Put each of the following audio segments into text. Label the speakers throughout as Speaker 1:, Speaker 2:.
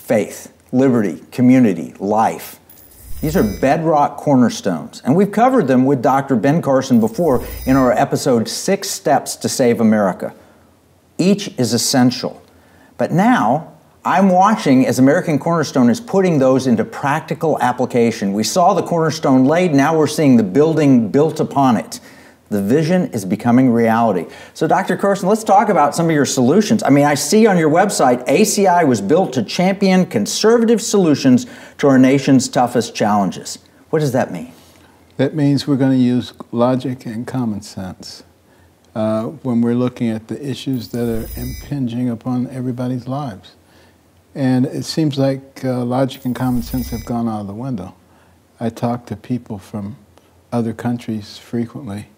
Speaker 1: faith, liberty, community, life. These are bedrock cornerstones, and we've covered them with Dr. Ben Carson before in our episode 6 Steps to Save America. Each is essential. But now, I'm watching as American Cornerstone is putting those into practical application. We saw the cornerstone laid, now we're seeing the building built upon it. The vision is becoming reality. So Dr. Carson, let's talk about some of your solutions. I mean, I see on your website, ACI was built to champion conservative solutions to our nation's toughest challenges. What does that mean?
Speaker 2: That means we're going to use logic and common sense when we're looking at the issues that are impinging upon everybody's lives. And it seems like logic and common sense have gone out of the window. I talk to people from other countries frequently,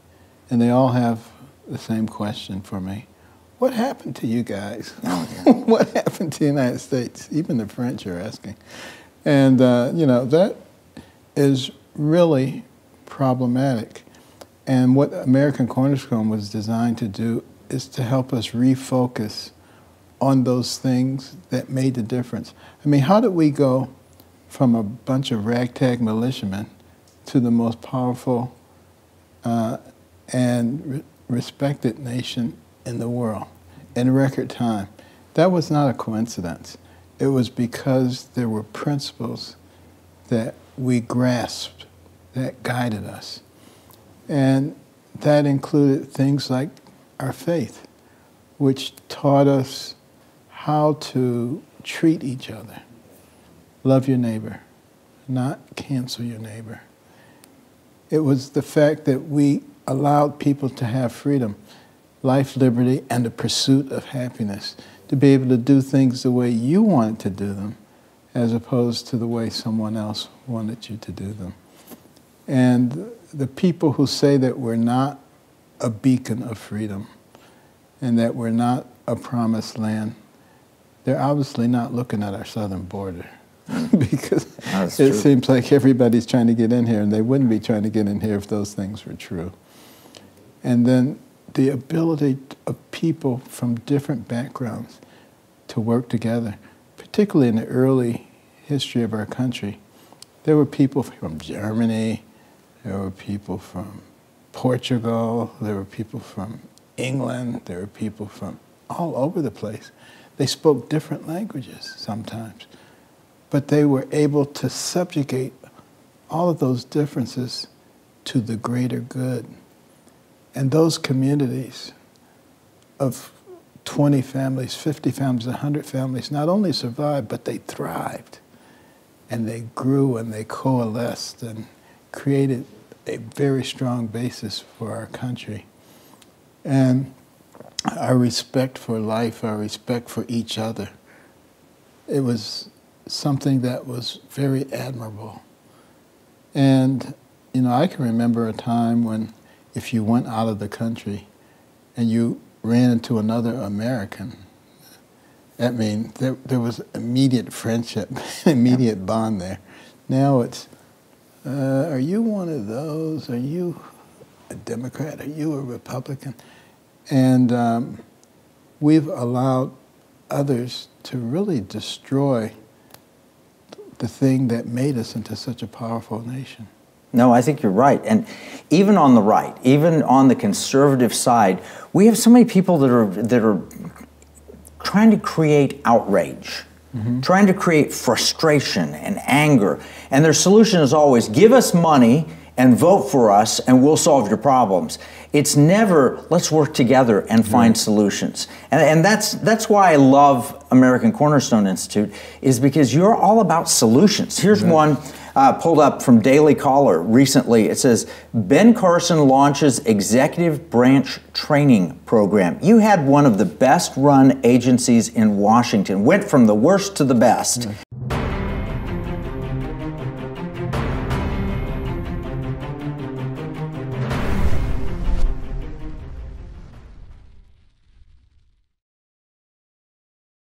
Speaker 2: and they all have the same question for me. What happened to you guys? Oh, yeah. What happened to the United States? Even the French are asking. And, you know, that is really problematic. And what American Cornerstone was designed to do is to help us refocus on those things that made the difference. I mean, how did we go from a bunch of ragtag militiamen to the most powerful and respected nation in the world in record time? That was not a coincidence. It was because there were principles that we grasped that guided us. And that included things like our faith, which taught us how to treat each other. Love your neighbor, not cancel your neighbor. It was the fact that we allowed people to have freedom, life, liberty, and the pursuit of happiness, to be able to do things the way you wanted to do them, as opposed to the way someone else wanted you to do them. And the people who say that we're not a beacon of freedom and that we're not a promised land, they're obviously not looking at our southern border. Because it seems like everybody's trying to get in here, and they wouldn't be trying to get in here if those things were true. And then the ability of people from different backgrounds to work together, particularly in the early history of our country. There were people from Germany, there were people from Portugal, there were people from England, there were people from all over the place. They spoke different languages sometimes, but they were able to subjugate all of those differences to the greater good. And those communities of 20 families, 50 families, 100 families not only survived, but they thrived. And they grew and they coalesced and created a very strong basis for our country. And our respect for life, our respect for each other, it was something that was very admirable. And, you know, I can remember a time when if you went out of the country and you ran into another American, I mean, there was immediate friendship, immediate bond there. Now it's, are you one of those? Are you a Democrat? Are you a Republican? And we've allowed others to really destroy the thing that made us into such a powerful nation.
Speaker 1: No, I think you're right. And even on the right, even on the conservative side, we have so many people that are trying to create outrage, trying to create frustration and anger. And their solution is always, give us money and vote for us and we'll solve your problems. It's never, let's work together and find solutions. And that's why I love American Cornerstone Institute, is because you're all about solutions. Here's one pulled up from Daily Caller recently. It says, Ben Carson launches executive branch training program. You had one of the best run agencies in Washington, went from the worst to the best.